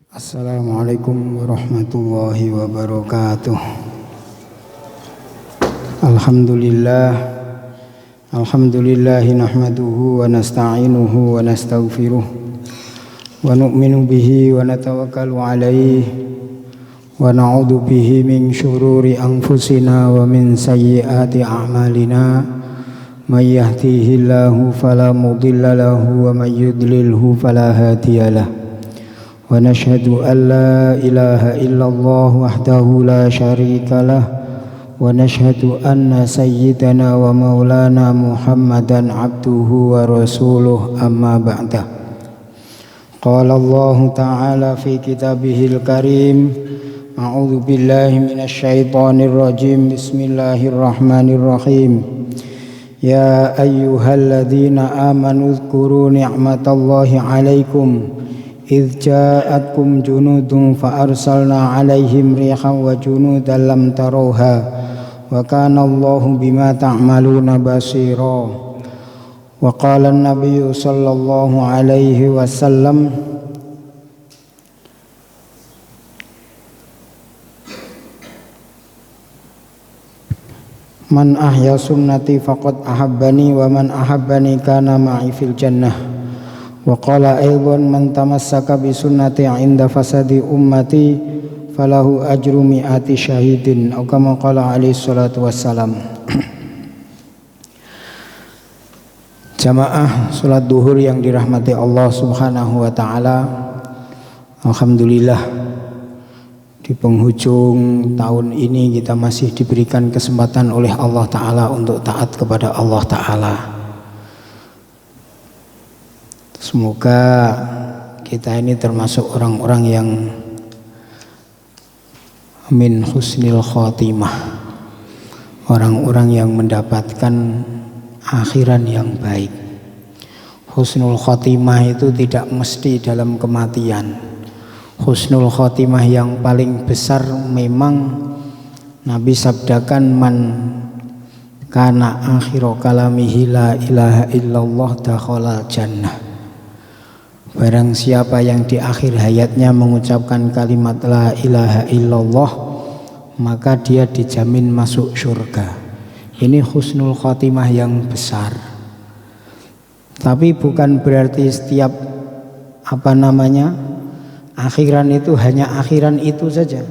Assalamualaikum warahmatullahi wabarakatuh. Alhamdulillahi nahmaduhu wa nasta'inuhu wa nastaghfiruh wa nu'minu bihi wa natawakkalu alaihi wa na'udzu bihi min syururi anfusina wa min sayyiati a'malina may yahdihillahu fala mudilla lahu wa may yudlilhu fala hadiyalah. Wa nashhadu an la ilaha illallah wahdahu la syarika lah wa nashhadu anna sayyidana wa maulana Muhammadan abduhu wa rasuluh amma ba'da. Qala Allah ta'ala fi kitabihil karim, a'udzu billahi minasy syaithanir rajim, bismillahirrahmanirrahim. Ya ayyuhalladzina amanu dzkuru ni'matallahi 'alaikum idh ja'atkum junudun fa arsalna 'alaihim rihan wa junudan lam tarawha wa kana Allahu bima ta'maluna basira. Wa qala an-nabiyyu sallallahu alaihi wasallam, man ahya sunnati faqad ahabbani wa man ahabbani kana ma'i fil jannah. Wa qala aidan man tamassaka bi sunnati 'inda fasadi ummati falahu ajru mi'ati syahidin, atau kama qala alaihi salatu wassalam. Jamaah salat duhur yang dirahmati Allah Subhanahu wa taala. Alhamdulillah, di penghujung tahun ini kita masih diberikan kesempatan oleh Allah taala untuk taat kepada Allah taala. Semoga kita ini termasuk orang-orang yang min husnil khotimah, orang-orang yang mendapatkan akhiran yang baik. Husnul khotimah itu tidak mesti dalam kematian. Husnul khotimah yang paling besar memang Nabi sabdakan, man kana akhiru kalamihi la ilaha illallah dakhalal jannah. Barang siapa yang di akhir hayatnya mengucapkan kalimat la ilaha illallah, maka dia dijamin masuk surga. Ini husnul khotimah yang besar. Tapi bukan berarti setiap akhiran itu hanya akhiran itu saja.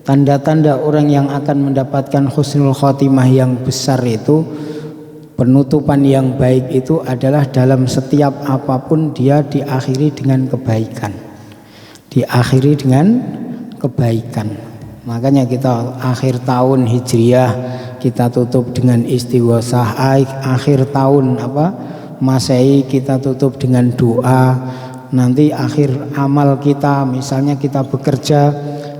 Tanda-tanda orang yang akan mendapatkan husnul khotimah yang besar itu, penutupan yang baik itu adalah dalam setiap apapun dia diakhiri dengan kebaikan. Diakhiri dengan kebaikan. Makanya kita akhir tahun Hijriah kita tutup dengan istighosah, akhir tahun Masehi kita tutup dengan doa. Nanti akhir amal kita, misalnya kita bekerja,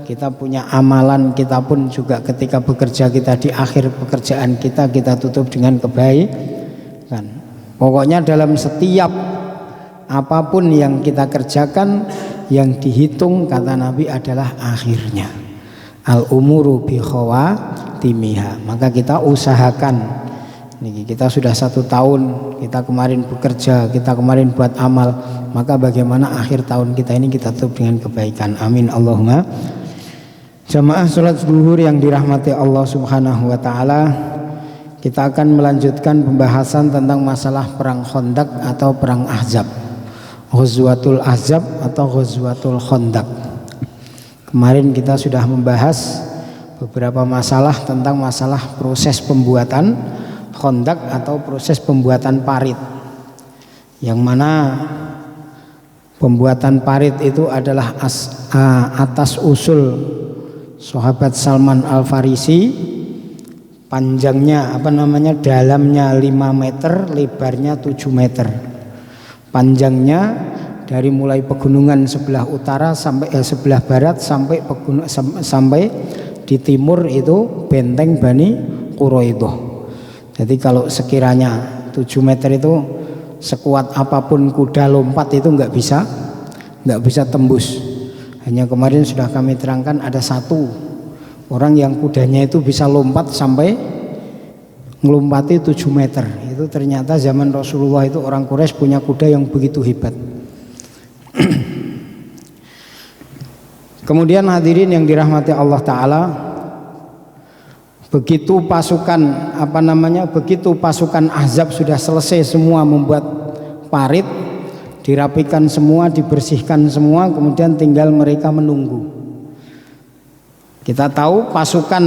kita punya amalan, kita pun juga ketika bekerja, kita di akhir pekerjaan kita tutup dengan kebaikan. Pokoknya dalam setiap apapun yang kita kerjakan, yang dihitung kata Nabi adalah akhirnya. Al-umuru bi khawatimiha. Maka kita usahakan. Nih, kita sudah 1 tahun, kita kemarin bekerja, kita kemarin buat amal, maka bagaimana akhir tahun kita ini kita tutup dengan kebaikan. Amin Allahumma. Jamaah salat zuhur yang dirahmati Allah Subhanahu wa taala, kita akan melanjutkan pembahasan tentang masalah perang Khandaq atau perang Ahzab. Ghazwatul Ahzab atau Ghazwatul Khandaq. Kemarin kita sudah membahas beberapa masalah tentang masalah proses pembuatan Khandaq atau proses pembuatan parit. Yang mana pembuatan parit itu adalah atas usul sahabat Salman Al-Farisi. Panjangnya dalamnya 5 meter, lebarnya 7 meter. Panjangnya dari mulai pegunungan sebelah utara sampai sebelah barat sampai di timur itu benteng Bani Quraidah. Jadi kalau sekiranya 7 meter itu sekuat apapun kuda lompat itu nggak bisa tembus. Hanya kemarin sudah kami terangkan ada satu orang yang kudanya itu bisa lompat sampai ngelompati 7 meter. Itu ternyata zaman Rasulullah itu orang Quraisy punya kuda yang begitu hebat. Kemudian hadirin yang dirahmati Allah Ta'ala, begitu pasukan Ahzab sudah selesai semua membuat parit, dirapikan semua, dibersihkan semua, kemudian tinggal mereka menunggu. Kita tahu pasukan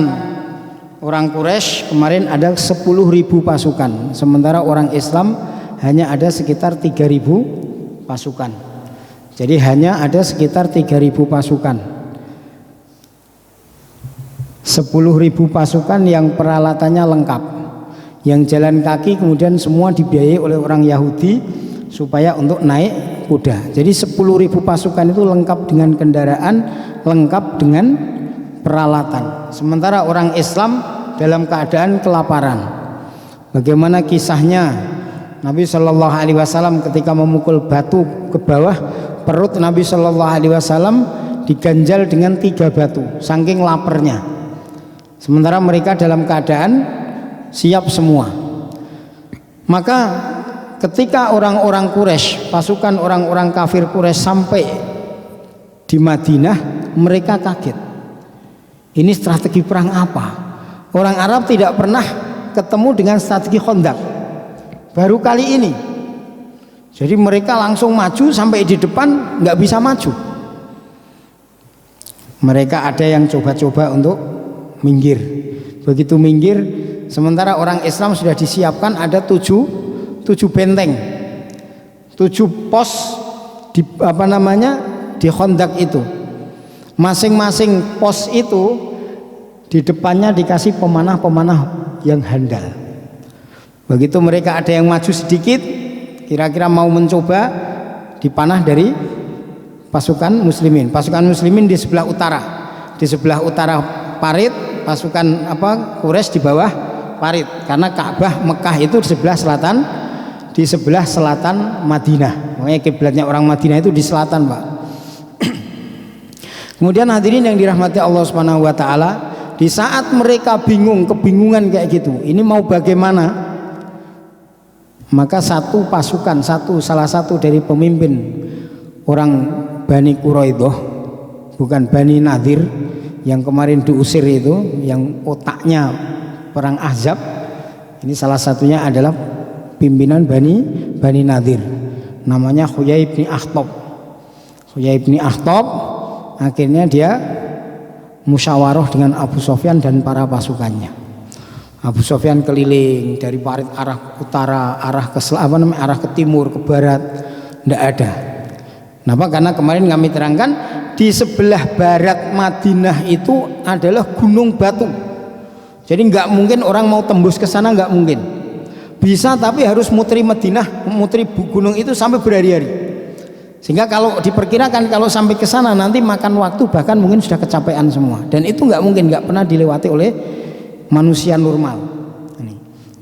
orang Quraisy kemarin ada 10.000 pasukan, sementara orang Islam hanya ada sekitar 3.000 pasukan. Jadi hanya ada sekitar 3.000 pasukan. 10.000 pasukan yang peralatannya lengkap, yang jalan kaki kemudian semua dibiayai oleh orang Yahudi supaya untuk naik kuda. Jadi 10.000 pasukan itu lengkap dengan kendaraan, lengkap dengan peralatan. Sementara orang Islam dalam keadaan kelaparan. Bagaimana kisahnya Nabi Shallallahu Alaihi Wasallam ketika memukul batu ke bawah, perut Nabi Shallallahu Alaihi Wasallam diganjal dengan 3 batu, saking laparnya. Sementara mereka dalam keadaan siap semua. Maka ketika orang-orang Quraisy, pasukan orang-orang kafir Quraisy sampai di Madinah, mereka kaget. Ini strategi perang apa? Orang Arab tidak pernah ketemu dengan strategi Khandaq, baru kali ini. Jadi mereka langsung maju sampai di depan, nggak bisa maju. Mereka ada yang coba-coba untuk minggir. Begitu minggir, sementara orang Islam sudah disiapkan ada 7 benteng, 7 pos di di Khandaq itu. Masing-masing pos itu di depannya dikasih pemanah-pemanah yang handal. Begitu mereka ada yang maju sedikit, kira-kira mau mencoba, dipanah dari pasukan muslimin. Pasukan muslimin di sebelah utara. Di sebelah utara parit, pasukan Quraisy di bawah parit. Karena Ka'bah Mekah itu di sebelah selatan Madinah. Makanya kiblatnya orang Madinah itu di selatan, Pak. Kemudian hadirin yang dirahmati Allah Subhanahu wa taala, di saat mereka kebingungan kayak gitu, ini mau bagaimana? Maka salah satu dari pemimpin orang Bani Quraidah, bukan Bani Nadir yang kemarin diusir itu, yang otaknya perang Ahzab, ini salah satunya adalah pimpinan Bani Nadir, namanya Huyai bin Akhtab. Huyai bin Akhtab akhirnya dia musyawarah dengan Abu Sufyan dan para pasukannya. Abu Sufyan keliling dari parit arah utara, arah ke timur, ke barat, tidak ada. Kenapa? Karena kemarin kami terangkan di sebelah barat Madinah itu adalah gunung batu. Jadi nggak mungkin orang mau tembus ke sana, nggak mungkin. Bisa, tapi harus muteri Madinah, muteri gunung itu sampai berhari-hari. Sehingga kalau diperkirakan kalau sampai ke sana nanti makan waktu, bahkan mungkin sudah kecapean semua. Dan itu nggak mungkin, nggak pernah dilewati oleh manusia normal.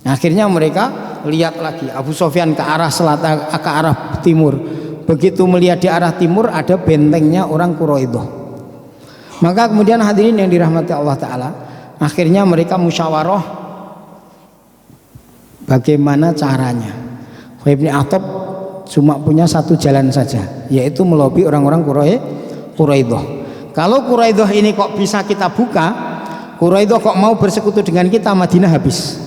Akhirnya mereka lihat lagi, Abu Sufyan ke arah selatan, ke arah timur. Begitu melihat di arah timur ada bentengnya orang Quraidah. Maka kemudian hadirin yang dirahmati Allah Ta'ala, akhirnya mereka musyawarah bagaimana caranya. Huyai bin Akhtab cuma punya satu jalan saja, yaitu melobi orang-orang Quraidah. Kalau Quraidah ini kok bisa kita buka, Quraidah kok mau bersekutu dengan kita, Madinah habis.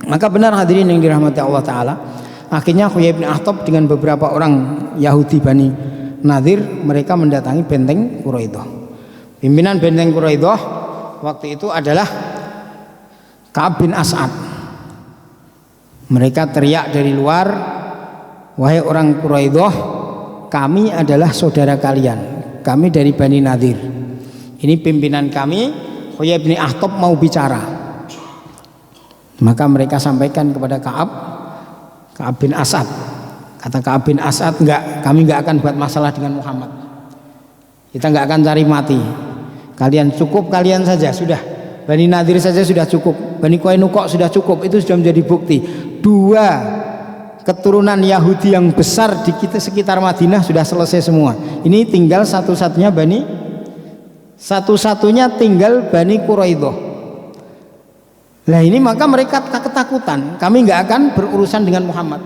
Maka benar hadirin yang dirahmati Allah Ta'ala, akhirnya Huyai bin Akhtab dengan beberapa orang Yahudi Bani Nadir, mereka mendatangi benteng Quraidah. Pimpinan benteng Quraidah waktu itu adalah Ka'ab bin As'ad. Mereka teriak dari luar, wahai orang Quraidah, kami adalah saudara kalian, kami dari Bani Nadir. Ini pimpinan kami, Huyai bin Akhtab mau bicara. Maka mereka sampaikan kepada Ka'ab bin As'ad. Kata Ka'ab bin As'ad, kami enggak akan buat masalah dengan Muhammad. Kita enggak akan cari mati. Kalian cukup, kalian saja sudah. Bani Nadir saja sudah cukup. Bani Qainuqa sudah cukup. Itu sudah menjadi bukti. 2 keturunan Yahudi yang besar di sekitar Madinah sudah selesai semua. Ini tinggal satu-satunya tinggal Bani Quraidah. Nah ini maka mereka ketakutan, kami nggak akan berurusan dengan Muhammad.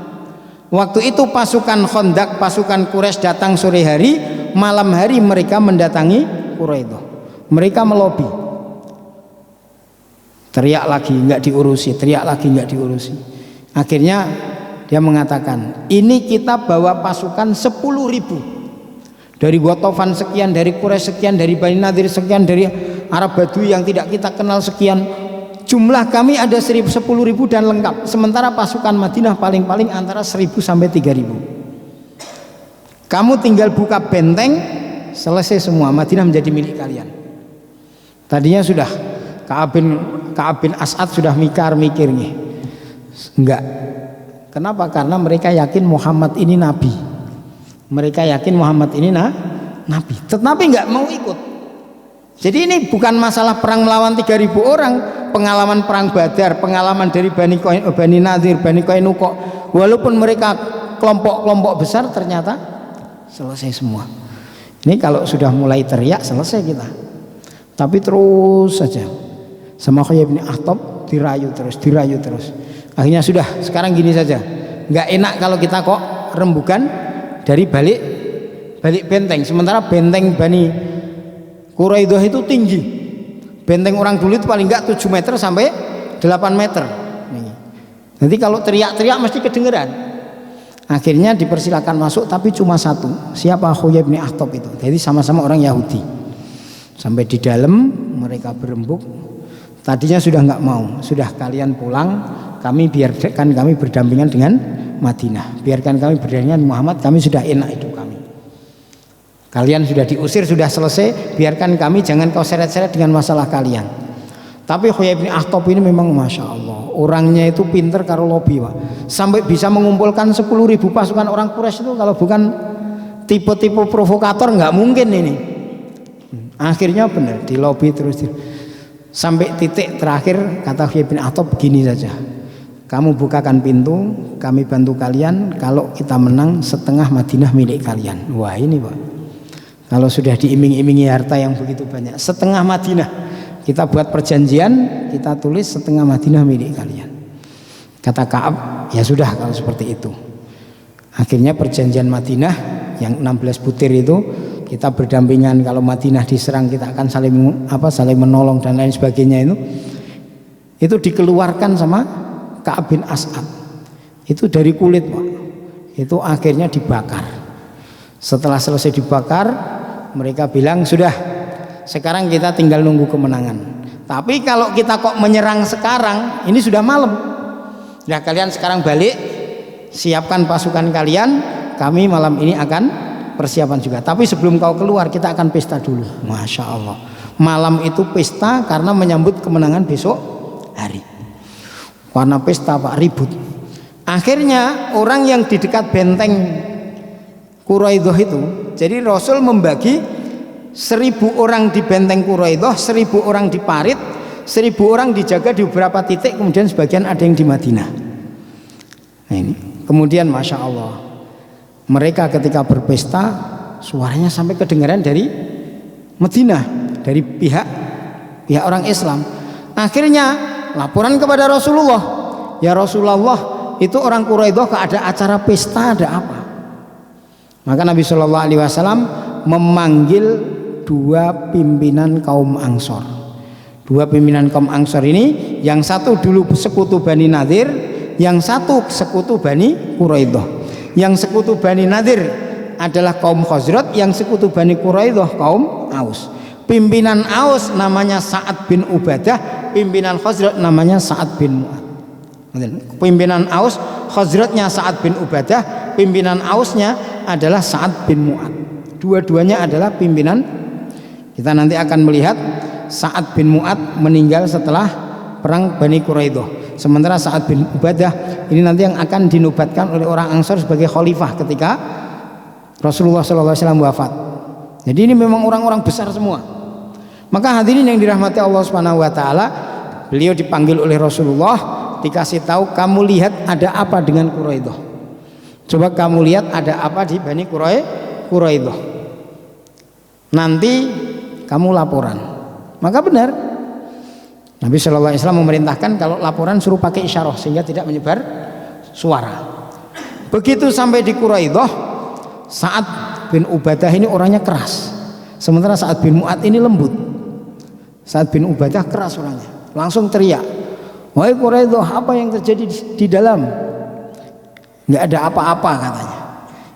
Waktu itu pasukan Khandaq, pasukan Quraisy datang sore hari, malam hari mereka mendatangi Quraidah. Mereka melobi. Teriak lagi nggak diurusi, teriak lagi nggak diurusi. Akhirnya dia mengatakan, ini kita bawa pasukan 10.000 dari Ghatafan sekian, dari Quraisy sekian, dari Bani Nadir sekian, dari Arab Badui yang tidak kita kenal sekian. Jumlah kami ada 10.000 dan lengkap. Sementara pasukan Madinah paling-paling antara 1.000 sampai 3.000. Kamu tinggal buka benteng, selesai semua. Madinah menjadi milik kalian. Tadinya sudah Ka'ab bin As'ad sudah mikir nih. Enggak. Kenapa? Karena mereka yakin Muhammad ini nabi. Mereka yakin Muhammad ini nabi. Tetapi enggak mau ikut. Jadi ini bukan masalah perang melawan 3.000 orang, pengalaman perang Badar, pengalaman dari Bani Nadir, Bani Qainuqa. Walaupun mereka kelompok-kelompok besar, ternyata selesai semua. Ini kalau sudah mulai teriak selesai kita. Tapi terus saja sama Huyai bin Akhtab dirayu terus. Akhirnya sudah, sekarang gini saja. Nggak enak kalau kita kok rembukan dari balik benteng. Sementara benteng Bani Quraidah itu tinggi. Benteng orang dulu itu paling enggak 7 meter sampai 8 meter. Nanti kalau teriak-teriak mesti kedengeran. Akhirnya dipersilakan masuk, tapi cuma satu. Siapa? Huyai bin Akhtab itu. Jadi sama-sama orang Yahudi. Sampai di dalam mereka berembuk. Tadinya sudah enggak mau. Sudah, kalian pulang. Biarkan kami berdampingan dengan Madinah. Biarkan kami berdampingan dengan Muhammad. Kami sudah enak hidup kami. Kalian sudah diusir, sudah selesai, biarkan kami, jangan kau seret-seret dengan masalah kalian. Tapi Huyai bin Akhtab ini memang Masya Allah, orangnya itu pinter karo lobi, Pak. Sampai bisa mengumpulkan 10.000 pasukan orang Quraisy itu, kalau bukan tipe-tipe provokator nggak mungkin ini. Akhirnya benar, di lobi terus. Sampai titik terakhir kata Huyai bin Akhtab begini saja, kamu bukakan pintu, kami bantu kalian, kalau kita menang setengah Madinah milik kalian. Wah ini Pak, kalau sudah diiming-imingi harta yang begitu banyak, setengah Madinah kita buat perjanjian, kita tulis setengah Madinah milik kalian. Kata Ka'ab, ya sudah kalau seperti itu. Akhirnya perjanjian Madinah yang 16 butir itu, kita berdampingan, kalau Madinah diserang kita akan saling menolong dan lain sebagainya, itu dikeluarkan sama Ka'ab bin As'ad. Itu dari kulit Pak. Itu akhirnya dibakar. Setelah selesai dibakar, mereka bilang sudah, sekarang kita tinggal nunggu kemenangan. Tapi kalau kita kok menyerang sekarang, ini sudah malam. Nah kalian sekarang balik, siapkan pasukan kalian, kami malam ini akan persiapan juga. Tapi sebelum kau keluar, kita akan pesta dulu. Masya Allah, malam itu pesta karena menyambut kemenangan besok hari. Warna pesta Pak, ribut. Akhirnya orang yang di dekat benteng Quraidah itu, jadi Rasul membagi 1.000 orang di benteng Quraidah, 1.000 orang di parit, 1.000 orang dijaga di beberapa titik, kemudian sebagian ada yang di Madinah. Nah ini, kemudian Masya Allah, mereka ketika berpesta suaranya sampai kedengaran dari Madinah, dari pihak orang Islam. Akhirnya laporan kepada Rasulullah, ya Rasulullah, itu orang Quraidah ada acara pesta, ada apa? Maka Nabi Shallallahu Alaihi Wasallam memanggil 2 pimpinan kaum Ansor. 2 pimpinan kaum Ansor ini, yang satu dulu sekutu Bani Nadir, yang satu sekutu Bani Quraidah. Yang sekutu Bani Nadir adalah kaum Khazraj, yang sekutu Bani Quraidah kaum Aus. Pimpinan Aus namanya Sa'ad bin Ubadah, pimpinan Khazraj namanya Sa'ad bin Mu'ad. Pimpinan Aus, Khazrajnya Sa'ad bin Ubadah, pimpinan Ausnya adalah Sa'ad bin Mu'ad. Dua-duanya adalah pimpinan. Kita nanti akan melihat Sa'ad bin Mu'ad meninggal setelah perang Bani Quraidah. Sementara Sa'ad bin Ubadah ini nanti yang akan dinobatkan oleh orang Ansor sebagai khalifah ketika Rasulullah SAW wafat. Jadi ini memang orang-orang besar semua. Maka hadirin yang dirahmati Allah Subhanahu wa taala, beliau dipanggil oleh Rasulullah, dikasih tahu, kamu lihat ada apa dengan Quraidah. Coba kamu lihat ada apa di Bani Quraidah. Nanti kamu laporan. Maka benar, Nabi SAW memerintahkan kalau laporan suruh pakai isyarah sehingga tidak menyebar suara. Begitu sampai di Quraidah, Sa'ad bin Ubadah ini orangnya keras, sementara Sa'ad bin Mu'ad ini lembut. Sa'ad bin Ubadah keras orangnya, langsung teriak, wahai Quraidah, apa yang terjadi di dalam? Nggak ada apa-apa katanya.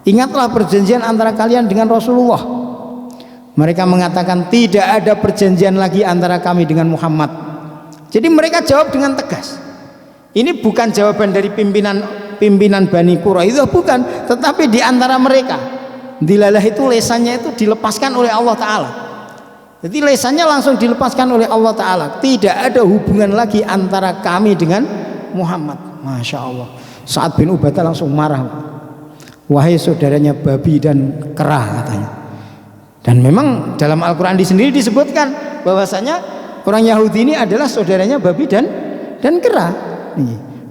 Ingatlah perjanjian antara kalian dengan Rasulullah. Mereka mengatakan tidak ada perjanjian lagi antara kami dengan Muhammad. Jadi mereka jawab dengan tegas. Ini bukan jawaban dari pimpinan Bani Quraidah, bukan, tetapi di antara mereka. Dilalah itu lesannya itu dilepaskan oleh Allah Ta'ala. Jadi lesannya langsung dilepaskan oleh Allah Ta'ala. Tidak ada hubungan lagi antara kami dengan Muhammad. Masya Allah. Sa'ad bin Ubadah langsung marah. Wahai saudaranya babi dan kera katanya. Dan memang dalam Al-Quran sendiri disebutkan bahwasanya orang Yahudi ini adalah saudaranya babi dan kera.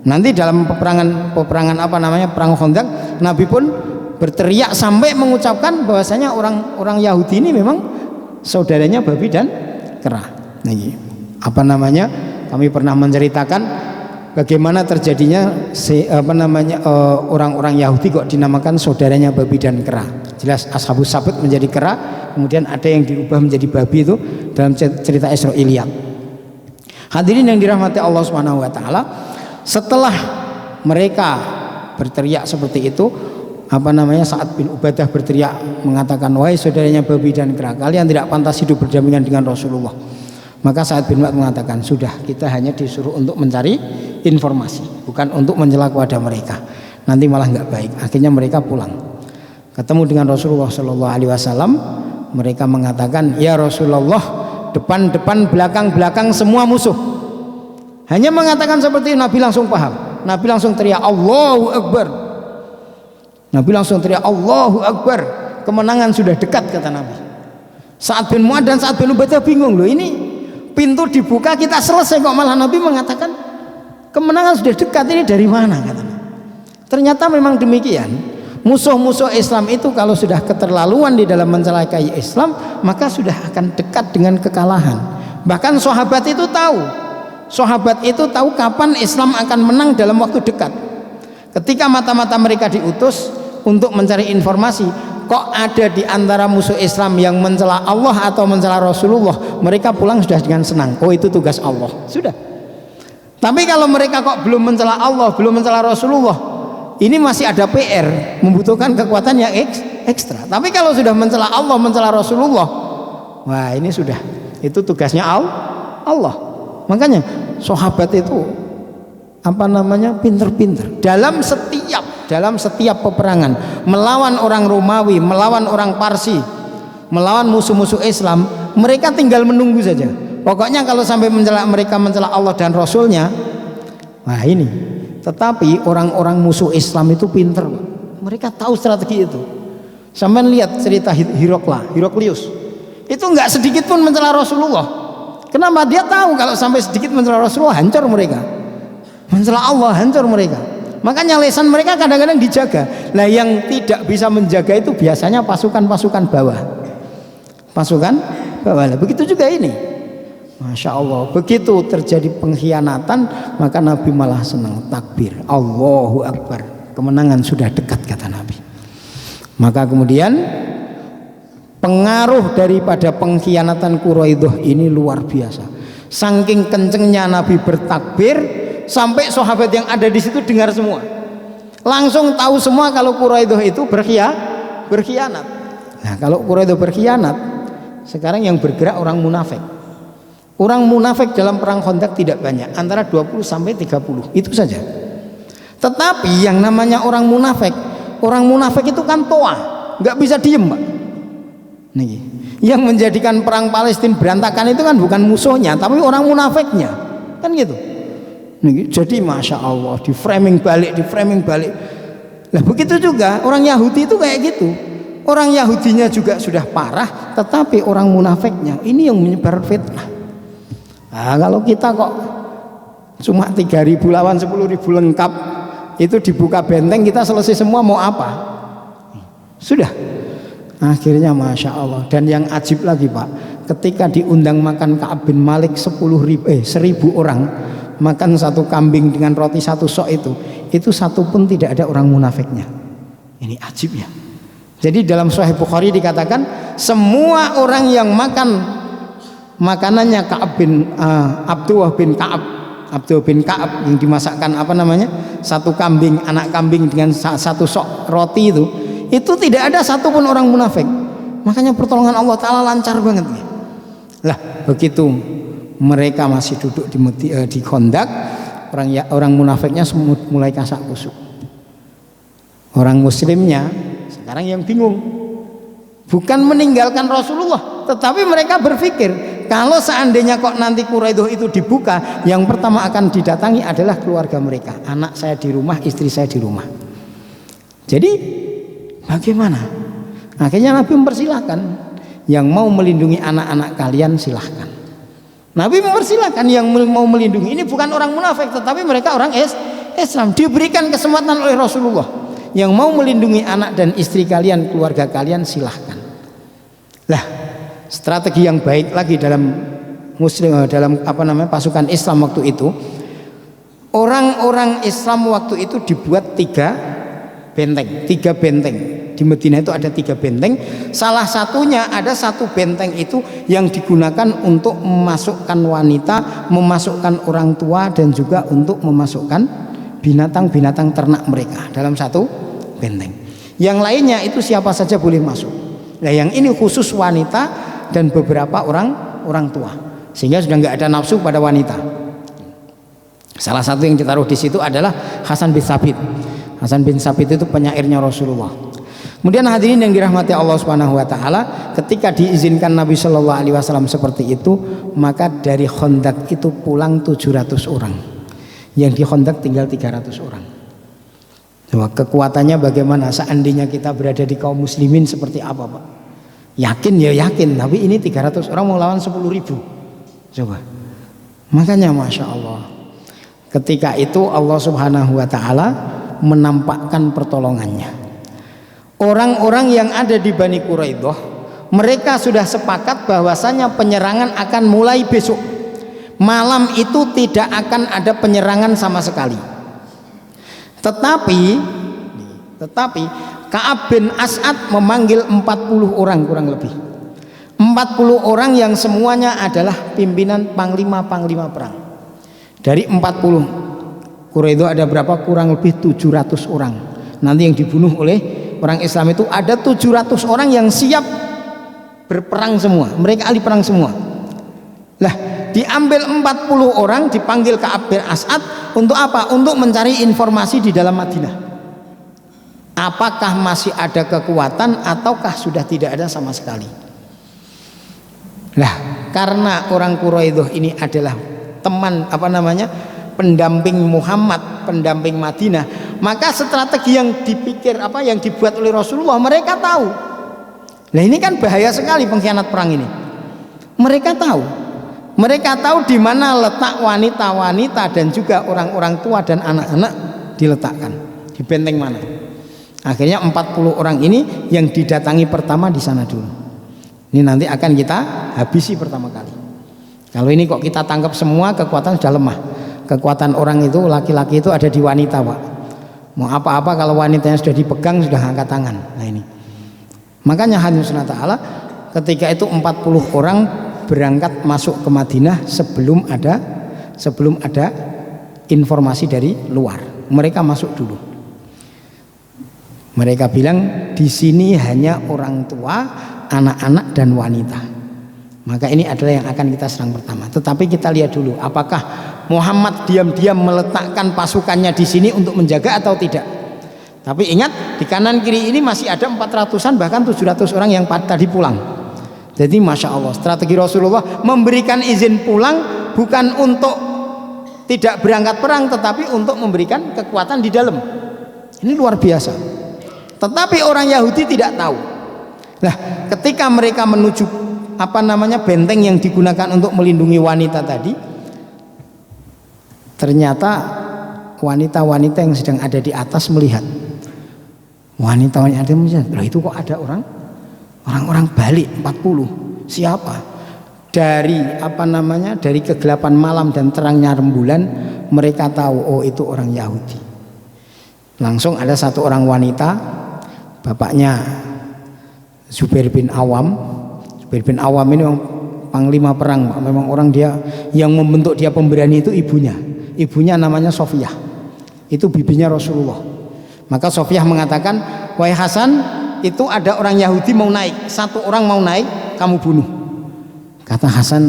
Nanti dalam peperangan apa namanya, perang Khandaq, Nabi pun berteriak sampai mengucapkan bahwasanya orang Yahudi ini memang saudaranya babi dan kera. Apa namanya, kami pernah menceritakan bagaimana terjadinya orang-orang Yahudi kok dinamakan saudaranya babi dan kera. Jelas Ashabus Sabt menjadi kera, kemudian ada yang diubah menjadi babi, itu dalam cerita Israiliyat. Hadirin yang dirahmati Allah Subhanahu wa taala, setelah mereka berteriak seperti itu, apa namanya, Sa'ad bin Ubadah berteriak mengatakan, wahai saudaranya babi dan kera, kalian tidak pantas hidup berdampingan dengan Rasulullah. Maka Sa'ad bin Mu'adz mengatakan, sudah, kita hanya disuruh untuk mencari informasi, bukan untuk mencela kepada mereka, nanti malah nggak baik. Akhirnya mereka pulang, ketemu dengan Rasulullah Shallallahu Alaihi Wasallam. Mereka mengatakan, ya Rasulullah, depan belakang semua musuh. Hanya mengatakan seperti itu, Nabi langsung paham. Nabi langsung teriak Allahu Akbar. Nabi langsung teriak Allahu Akbar. Kemenangan sudah dekat, kata Nabi. Sa'ad bin Mu'adz dan Sa'ad bin Ubadah bingung, loh, ini pintu dibuka kita selesai kok malah Nabi mengatakan kemenangan sudah dekat, ini dari mana, kata Nabi. Ternyata memang demikian. Musuh-musuh Islam itu kalau sudah keterlaluan di dalam mencelakai Islam, maka sudah akan dekat dengan kekalahan. Bahkan sahabat itu tahu kapan Islam akan menang dalam waktu dekat. Ketika mata-mata mereka diutus untuk mencari informasi, kok ada di antara musuh Islam yang mencela Allah atau mencela Rasulullah, mereka pulang sudah dengan senang. Oh, itu tugas Allah, sudah. Tapi kalau mereka kok belum mencela Allah, belum mencela Rasulullah, ini masih ada PR, membutuhkan kekuatan yang ekstra. Tapi kalau sudah mencela Allah, mencela Rasulullah, wah, ini sudah, itu tugasnya Allah. Makanya sahabat itu apa namanya, pinter-pinter dalam setiap peperangan, melawan orang Romawi, melawan orang Parsi, melawan musuh-musuh Islam, mereka tinggal menunggu saja. Pokoknya kalau sampai mereka mencela Allah dan Rasulnya, wah, ini. Tetapi orang-orang musuh Islam itu pinter, mereka tahu strategi itu. Sampai lihat cerita Heraklius, itu nggak sedikit pun mencela Rasulullah. Kenapa? Dia tahu kalau sampai sedikit mencela Rasulullah, hancur mereka. Mencela Allah, hancur mereka. Makanya lisan mereka kadang-kadang dijaga. Nah, yang tidak bisa menjaga itu biasanya pasukan-pasukan bawah. Pasukan bawah. Begitu juga ini. Masya Allah, begitu terjadi pengkhianatan, maka Nabi malah senang, takbir, Allahu Akbar, kemenangan sudah dekat, kata Nabi. Maka kemudian pengaruh daripada pengkhianatan Quraidah ini luar biasa. Saking kencengnya Nabi bertakbir, sampai sahabat yang ada di situ dengar semua, langsung tahu semua kalau Quraidah itu berkhianat. Nah, kalau Quraidah berkhianat, sekarang yang bergerak orang munafik. Orang munafik dalam perang Khandaq tidak banyak, antara 20 sampai 30, itu saja. Tetapi yang namanya orang munafik itu kan toa, nggak bisa diem, Pak. Nih, yang menjadikan perang Palestina berantakan itu kan bukan musuhnya, tapi orang munafiknya, kan gitu. Nih, jadi Masya Allah, di framing balik. Nah, begitu juga orang Yahudi itu kayak gitu. Orang Yahudinya juga sudah parah, tetapi orang munafiknya ini yang menyebar fitnah. Nah, kalau kita kok cuma 3.000 lawan 10.000 lengkap, itu dibuka benteng, kita selesai semua, mau apa? Sudah. Akhirnya Masya Allah. Dan yang ajib lagi, Pak, ketika diundang makan Ka'ab bin Malik 1.000 orang, makan satu kambing dengan roti satu sok itu satu pun tidak ada orang munafiknya. Ini ajib ya. Jadi dalam Sahih Bukhari dikatakan semua orang yang makan makanannya Abdullah bin Ka'ab yang dimasakkan satu kambing, anak kambing dengan satu sok roti itu tidak ada satupun orang munafik. Makanya pertolongan Allah Ta'ala lancar banget ya. Lah begitu mereka masih duduk di Khandaq, orang munafiknya mulai kasak kusuk. Orang muslimnya sekarang yang bingung, bukan meninggalkan Rasulullah, tetapi mereka berpikir kalau seandainya kok nanti Quraidah itu dibuka, yang pertama akan didatangi adalah keluarga mereka, anak saya di rumah, istri saya di rumah. Jadi bagaimana? Akhirnya Nabi mempersilahkan, yang mau melindungi anak-anak kalian silahkan. Nabi mempersilahkan yang mau melindungi ini bukan orang munafik, tetapi mereka orang Islam, diberikan kesempatan oleh Rasulullah. Yang mau melindungi anak dan istri kalian, keluarga kalian silahkan. Lah, strategi yang baik lagi dalam pasukan Islam waktu itu, orang-orang Islam waktu itu dibuat tiga benteng. Di Madinah itu ada 3 benteng. Salah satunya ada satu benteng itu yang digunakan untuk memasukkan wanita, memasukkan orang tua, dan juga untuk memasukkan binatang-binatang ternak mereka dalam satu benteng. Yang lainnya itu siapa saja boleh masuk. Nah yang ini khusus wanita dan beberapa orang tua, sehingga sudah nggak ada nafsu pada wanita. Salah satu yang ditaruh di situ adalah Hasan bin Thabit. Hasan bin Thabit itu penyairnya Rasulullah. Kemudian hadirin yang dirahmati Allah Subhanahu wa taala, ketika diizinkan Nabi Shallallahu alaihi wasallam seperti itu, maka dari Khandaq itu pulang 700 orang. Yang di Khandaq tinggal 300 orang. Coba kekuatannya bagaimana seandainya kita berada di kaum muslimin seperti apa, Pak? Yakin ya yakin, tapi ini 300 orang mau lawan 10.000. Coba. Makanya Masya Allah, ketika itu Allah Subhanahu wa ta'ala menampakkan pertolongannya. Orang-orang yang ada di Bani Quraidah, mereka sudah sepakat bahwasanya penyerangan akan mulai besok. Malam itu tidak akan ada penyerangan sama sekali. Tetapi Ka'ab bin As'ad memanggil 40 orang kurang lebih. 40 orang yang semuanya adalah pimpinan panglima-panglima perang. Dari 40 Quraidah ada berapa? Kurang lebih 700 orang. Nanti yang dibunuh oleh orang Islam itu ada 700 orang yang siap berperang semua. Mereka ahli perang semua. Lah, diambil 40 orang, dipanggil Ka'ab bin As'ad untuk apa? Untuk mencari informasi di dalam Madinah. Apakah masih ada kekuatan ataukah sudah tidak ada sama sekali? Lah, karena orang Quraidah ini adalah teman pendamping Muhammad, pendamping Madinah, maka strategi yang dibuat oleh Rasulullah mereka tahu. Nah ini kan bahaya sekali pengkhianat perang ini. Mereka tahu di mana letak wanita-wanita dan juga orang-orang tua dan anak-anak diletakkan, di benteng mana. Akhirnya 40 orang ini yang didatangi pertama di sana dulu. Ini nanti akan kita habisi pertama kali. Kalau ini kok kita tangkap semua, kekuatan sudah lemah. Kekuatan orang itu, laki-laki itu ada di wanita, Pak. Mau apa-apa kalau wanitanya sudah dipegang, sudah angkat tangan. Nah ini. Makanya Hadirin Subhanahu wa ta'ala, ketika itu 40 orang berangkat masuk ke Madinah sebelum ada informasi dari luar. Mereka masuk dulu. Mereka bilang di sini hanya orang tua, anak-anak dan wanita. Maka ini adalah yang akan kita serang pertama. Tetapi kita lihat dulu apakah Muhammad diam-diam meletakkan pasukannya di sini untuk menjaga atau tidak. Tapi ingat, di kanan kiri ini masih ada 400-an bahkan 700 orang yang tadi pulang. Jadi Masya Allah, strategi Rasulullah memberikan izin pulang bukan untuk tidak berangkat perang, tetapi untuk memberikan kekuatan di dalam. Ini luar biasa. Tetapi orang Yahudi tidak tahu. Nah, ketika mereka menuju benteng yang digunakan untuk melindungi wanita tadi, ternyata wanita-wanita yang sedang ada di atas melihat. Wanita-wanita yang melihat, loh itu kok ada orang-orang balik 40. Siapa? Dari kegelapan malam dan terangnya rembulan mereka tahu, oh itu orang Yahudi. Langsung ada satu orang wanita, bapaknya Zubair bin Awam. Zubair bin Awam ini memang panglima perang, memang orang dia yang membentuk dia pemberani itu ibunya. Ibunya namanya Sofiyah. Itu bibinya Rasulullah. Maka Sofiyah mengatakan, "Wahai Hasan, itu ada orang Yahudi mau naik, satu orang mau naik, kamu bunuh." Kata Hasan,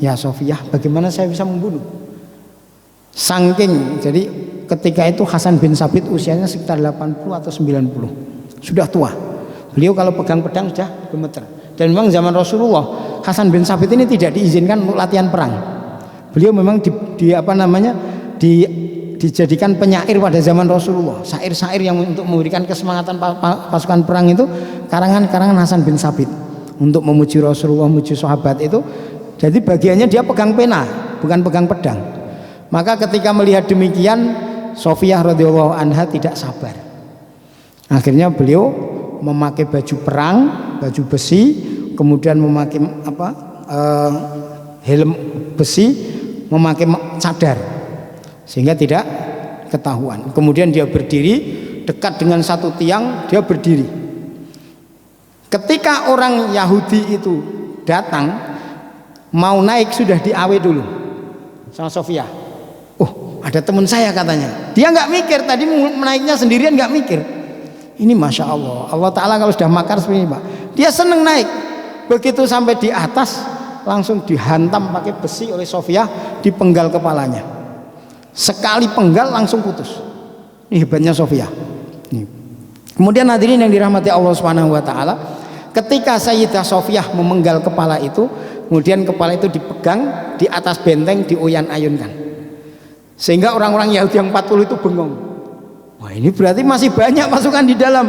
"Ya Sofiyah, bagaimana saya bisa membunuh?" Saking, jadi ketika itu Hasan bin Sabit usianya sekitar 80 atau 90, sudah tua. Beliau kalau pegang pedang sudah gemeter. Dan memang zaman Rasulullah, Hasan bin Sabit ini tidak diizinkan untuk latihan perang. Beliau memang dijadikan penyair pada zaman Rasulullah. Syair-syair yang untuk memberikan kesemangatan pasukan perang itu karangan-karangan Hasan bin Sabit untuk memuji Rasulullah, memuji sahabat itu. Jadi bagiannya dia pegang pena, bukan pegang pedang. Maka ketika melihat demikian, Sofiyah radhiyallahu anha tidak sabar. Akhirnya beliau memakai baju perang, baju besi, kemudian memakai helm besi, memakai cadar sehingga tidak ketahuan. Kemudian dia berdiri dekat dengan satu tiang, dia berdiri. Ketika orang Yahudi itu datang mau naik, sudah di-awe dulu sama Sofiyah. "Oh, ada teman saya," katanya. Dia nggak mikir, tadi naiknya sendirian nggak mikir. Ini Masya Allah, Allah Ta'ala kalau sudah makar seperti ini Pak, dia seneng naik. Begitu sampai di atas, langsung dihantam pakai besi oleh Sofiyah, dipenggal kepalanya. Sekali penggal langsung putus. Ini hebatnya Sofiyah. Kemudian hadirin yang dirahmati Allah Subhanahu wa taala, ketika Sayyidah Sofiyah memenggal kepala itu, kemudian kepala itu dipegang di atas benteng, diuyan-ayunkan. Sehingga orang-orang Yahudi yang 40 itu bengong. Wah, ini berarti masih banyak pasukan di dalam.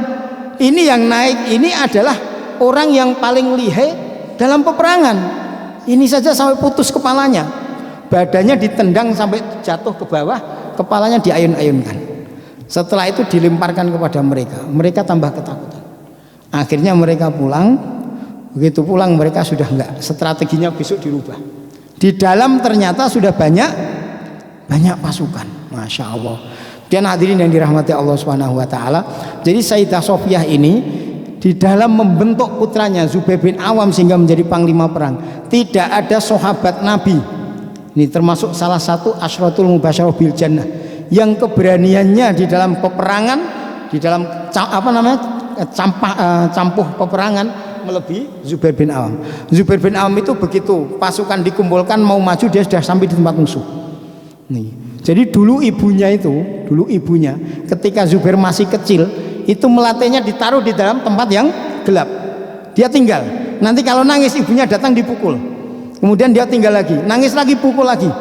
Ini yang naik ini adalah orang yang paling lihai dalam peperangan. Ini saja sampai putus kepalanya. Badannya ditendang sampai jatuh ke bawah, kepalanya diayun-ayunkan. Setelah itu dilemparkan kepada mereka. Mereka tambah ketakutan. Akhirnya mereka pulang. Begitu pulang mereka sudah enggak, strateginya besok dirubah. Di dalam ternyata sudah banyak pasukan. Masya Allah. Dan hadirin yang dirahmati Allah Subhanahu wa taala, jadi Sayyidah Sofiyah ini di dalam membentuk putranya Zubair bin Awam sehingga menjadi panglima perang, tidak ada sahabat Nabi. Ini termasuk salah satu asyratul mubasysyarah bil jannah yang keberaniannya di dalam peperangan, di dalam campuh peperangan melebihi Zubair bin Awam. Zubair bin Awam itu begitu pasukan dikumpulkan mau maju, dia sudah sampai di tempat musuh. Nih. Jadi dulu ibunya ketika Zubair masih kecil itu melatihnya ditaruh di dalam tempat yang gelap. Dia tinggal. Nanti kalau nangis ibunya datang dipukul. Kemudian dia tinggal lagi, nangis lagi, pukul lagi.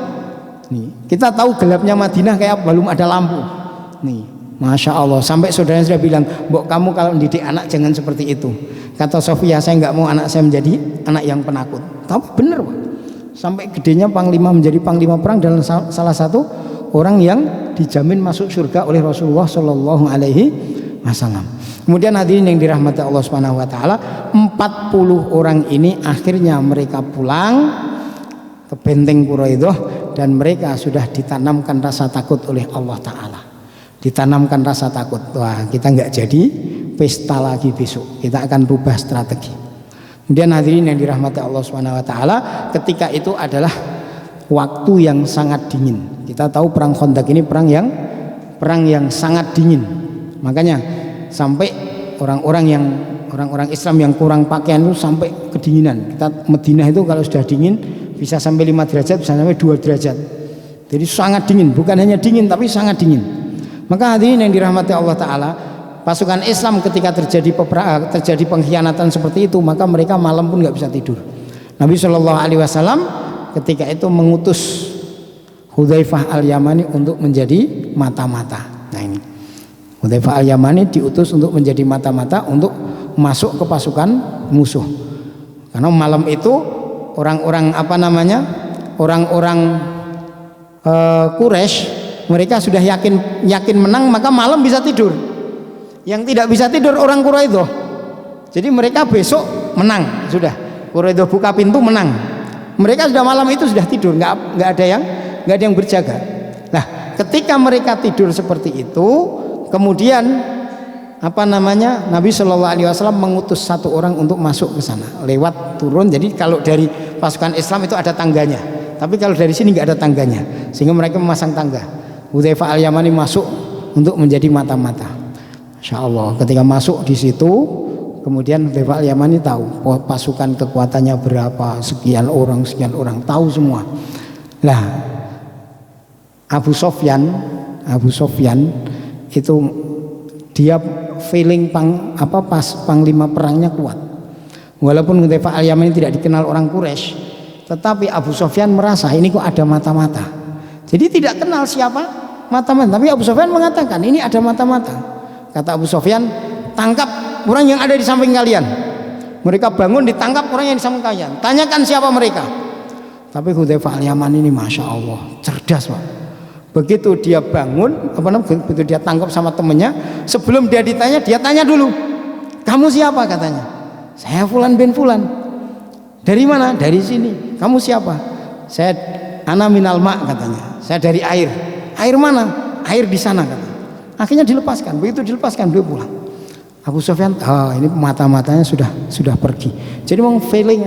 Nih, kita tahu gelapnya Madinah kayak belum ada lampu. Nih, Masya Allah. Sampai saudaranya sudah bilang, "Mbok, kamu kalau mendidik anak jangan seperti itu." Kata Sofiyah, "Saya nggak mau anak saya menjadi anak yang penakut." Tapi benar Pak. Sampai gedenya panglima, menjadi panglima perang dan salah satu orang yang dijamin masuk surga oleh Rasulullah Shallallahu Alaihi Wasallam. Kemudian hadirin yang dirahmati Allah Subhanahu Wa Taala, 40 orang ini akhirnya mereka pulang ke benteng Quraidah dan mereka sudah ditanamkan rasa takut oleh Allah Taala. Ditanamkan rasa takut. Wah, kita nggak jadi pesta lagi besok. Kita akan rubah strategi. Kemudian hadirin yang dirahmati Allah Subhanahu Wa Taala, ketika itu adalah waktu yang sangat dingin. Kita tahu perang Khandaq ini perang yang sangat dingin. Makanya sampai orang-orang Islam yang kurang pakaian itu sampai kedinginan. Kita Madinah itu kalau sudah dingin bisa sampai 5 derajat, bisa sampai 2 derajat. Jadi sangat dingin, bukan hanya dingin tapi sangat dingin. Maka hadirin yang dirahmati Allah Taala, pasukan Islam ketika terjadi pengkhianatan seperti itu, maka mereka malam pun nggak bisa tidur. Nabi Shallallahu Alaihi Wasallam ketika itu mengutus Hudzaifah al-Yamani untuk menjadi mata-mata. Nah ini Hudzaifah al-Yamani diutus untuk menjadi mata-mata untuk masuk ke pasukan musuh. Karena malam itu orang-orang Quraisy mereka sudah yakin menang, maka malam bisa tidur. Yang tidak bisa tidur orang Quraidah. Jadi mereka besok menang sudah. Quraidah buka pintu menang. Mereka sudah malam itu sudah tidur, nggak ada yang berjaga. Nah, ketika mereka tidur seperti itu, kemudian Nabi Shallallahu Alaihi Wasallam mengutus satu orang untuk masuk ke sana lewat turun. Jadi kalau dari pasukan Islam itu ada tangganya, tapi kalau dari sini nggak ada tangganya, sehingga mereka memasang tangga. Hudzaifah Al-Yamani masuk untuk menjadi mata-mata. Insya Allah ketika masuk di situ, kemudian Hudzaifah Al-Yamani tahu pasukan kekuatannya berapa, sekian orang, tahu semua. Lah Abu Sofyan itu dia feeling panglima perangnya kuat. Walaupun Hudzaifah Al-Yamani tidak dikenal orang Quraisy, tetapi Abu Sofyan merasa ini kok ada mata-mata. Jadi tidak kenal siapa mata-mata, tapi Abu Sofyan mengatakan ini ada mata-mata. Kata Abu Sofyan, tangkap orang yang ada di samping kalian. Mereka bangun, ditangkap orang yang di samping kalian. Tanyakan siapa mereka. Tapi Hudzaifah Al-Yamani ini masya Allah cerdas, Pak. Begitu dia bangun, begitu dia tangkap sama temennya, sebelum dia ditanya, dia tanya dulu, kamu siapa? Katanya, saya Fulan bin Fulan. Dari mana? Dari sini. Kamu siapa? Saya ana minal ma, katanya, saya dari air. Air mana? Air di sana, katanya. Akhirnya dilepaskan. Begitu dilepaskan, beliau pulang. Abu Sofyan, ini mata-matanya sudah pergi. Jadi memang feeling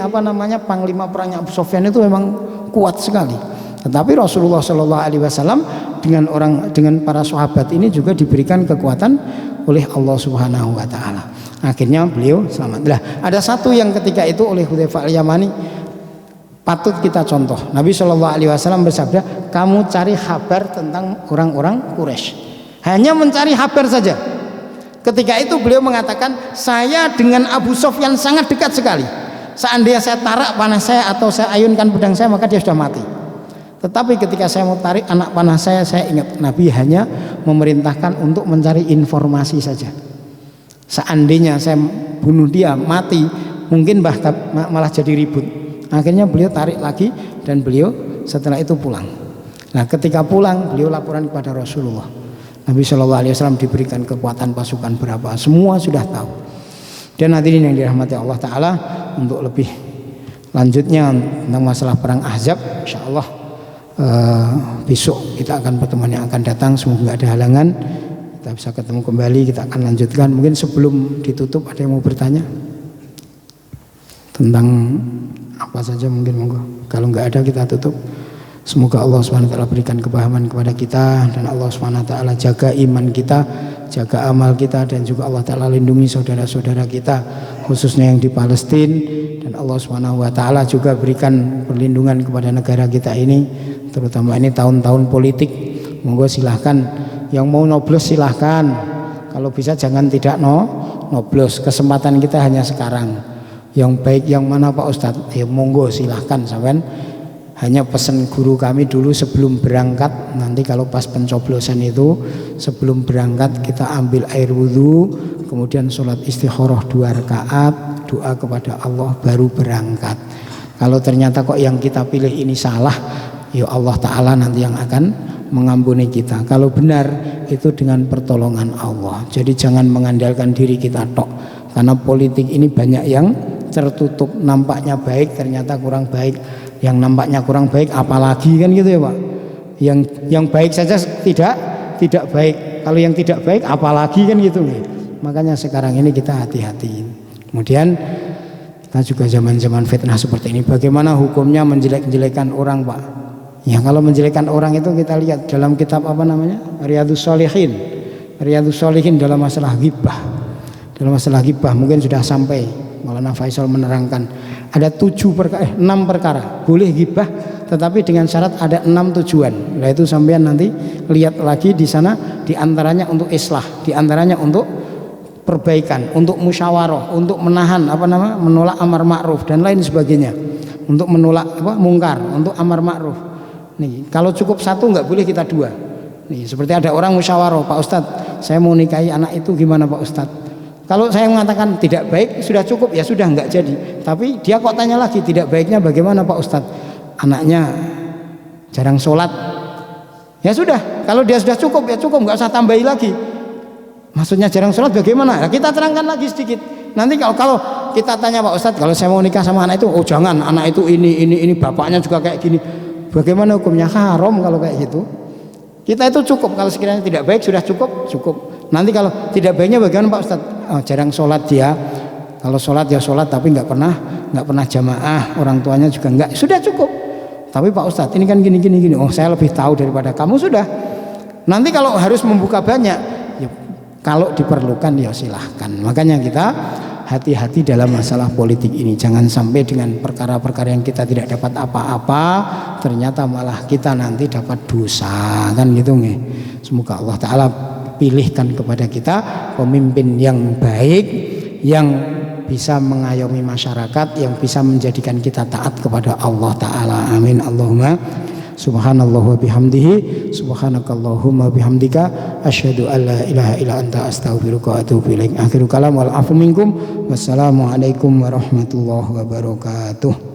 panglima perangnya Abu Sofyan itu memang kuat sekali. Tetapi Rasulullah Shallallahu Alaihi Wasallam dengan para sahabat ini juga diberikan kekuatan oleh Allah Subhanahu Wa Taala. Akhirnya beliau selamat. Nah, ada satu yang ketika itu oleh Hudzaifah Al-Yamani patut kita contoh. Nabi Shallallahu Alaihi Wasallam bersabda, kamu cari kabar tentang orang-orang Quraisy. Hanya mencari kabar saja. Ketika itu beliau mengatakan, saya dengan Abu Sofyan sangat dekat sekali. Seandainya saya tarik panah saya atau saya ayunkan pedang saya, maka dia sudah mati. Tetapi ketika saya mau tarik anak panah saya ingat Nabi hanya memerintahkan untuk mencari informasi saja. Seandainya saya bunuh dia mati, mungkin bahkan malah jadi ribut. Akhirnya beliau tarik lagi dan beliau setelah itu pulang. Nah, ketika pulang beliau laporan kepada Rasulullah. Nabi Shallallahu Alaihi Wasallam diberikan kekuatan pasukan berapa, semua sudah tahu. Dan hadirin yang dirahmati Allah Taala, untuk lebih lanjutnya tentang masalah perang Ahzab, insya Allah besok kita akan pertemuan yang akan datang, semoga ada halangan kita bisa ketemu kembali, kita akan lanjutkan. Mungkin sebelum ditutup ada yang mau bertanya tentang apa saja, mungkin monggo. Kalau nggak ada kita tutup. Semoga Allah SWT berikan kepahaman kepada kita, dan Allah SWT jaga iman kita, jaga amal kita, dan juga Allah Ta'ala lindungi saudara-saudara kita khususnya yang di Palestina, dan Allah SWT juga berikan perlindungan kepada negara kita ini, terutama ini tahun-tahun politik. Monggo silahkan yang mau nyoblos silahkan, kalau bisa jangan tidak nyoblos. Kesempatan kita hanya sekarang. Yang baik yang mana Pak Ustadz? Ya monggo silahkan sampean. Hanya pesan guru kami dulu sebelum berangkat, nanti kalau pas pencoblosan itu sebelum berangkat kita ambil air wudhu, kemudian sholat istikharah 2 rakaat, doa kepada Allah, baru berangkat. Kalau ternyata kok yang kita pilih ini salah, ya Allah Ta'ala nanti yang akan mengampuni kita. Kalau benar itu dengan pertolongan Allah. Jadi jangan mengandalkan diri kita tok, karena politik ini banyak yang tertutup, nampaknya baik ternyata kurang baik. Yang nampaknya kurang baik apalagi, kan gitu ya Pak. Yang baik saja tidak baik, kalau yang tidak baik apalagi, kan gitu. Makanya sekarang ini kita hati-hati. Kemudian kita juga zaman-zaman fitnah seperti ini, bagaimana hukumnya menjelek-jelekan orang Pak. Ya kalau menjelekkan orang itu kita lihat dalam kitab Riyadhus Shalihin. Riyadhus Shalihin dalam masalah ghibah. Dalam masalah ghibah mungkin sudah sampai Maulana Faisal menerangkan ada 6 perkara boleh ghibah, tetapi dengan syarat ada 6 tujuan. Nah itu sampean nanti lihat lagi di sana, diantaranya untuk islah, diantaranya untuk perbaikan, untuk musyawarah, untuk menahan menolak amar ma'ruf dan lain sebagainya, untuk menolak mungkar, untuk amar ma'ruf. Nih kalau cukup 1 nggak boleh kita 2. Nih seperti ada orang musyawarah, Pak Ustadz saya mau nikahi anak itu gimana Pak Ustadz? Kalau saya mengatakan tidak baik, sudah cukup, ya sudah nggak jadi. Tapi dia kok tanya lagi, tidak baiknya bagaimana Pak Ustadz? Anaknya jarang sholat. Ya sudah, kalau dia sudah cukup, ya cukup, nggak usah tambahi lagi. Maksudnya jarang sholat bagaimana? Nah, kita terangkan lagi sedikit. Nanti kalau kita tanya Pak Ustadz, kalau saya mau nikah sama anak itu, oh jangan, anak itu ini, bapaknya juga kayak gini. Bagaimana hukumnya? Haram kalau kayak gitu. Kita itu cukup, kalau sekiranya tidak baik sudah cukup. Nanti kalau tidak baiknya bagaimana Pak Ustadz? Oh, jarang sholat dia. Kalau sholat ya sholat tapi nggak pernah jamaah, orang tuanya juga nggak. Sudah cukup. Tapi Pak Ustadz ini kan gini. Oh saya lebih tahu daripada kamu, sudah. Nanti kalau harus membuka banyak, ya, kalau diperlukan ya silahkan. Makanya kita hati-hati dalam masalah politik ini. Jangan sampai dengan perkara-perkara yang kita tidak dapat apa-apa, ternyata malah kita nanti dapat dosa, kan gitu nih. Semoga Allah Ta'ala pilihkan kepada kita pemimpin yang baik, yang bisa mengayomi masyarakat, yang bisa menjadikan kita taat kepada Allah Ta'ala. Amin. Allahumma subhanallah wa bihamdihi, subhanakallahumma bihamdika, asyhadu an la ilaha illa anta, astaghfiruka wa atubu ilaik. Akhirul kalam wal afu minkum. Wassalamualaikum warahmatullahi wabarakatuh.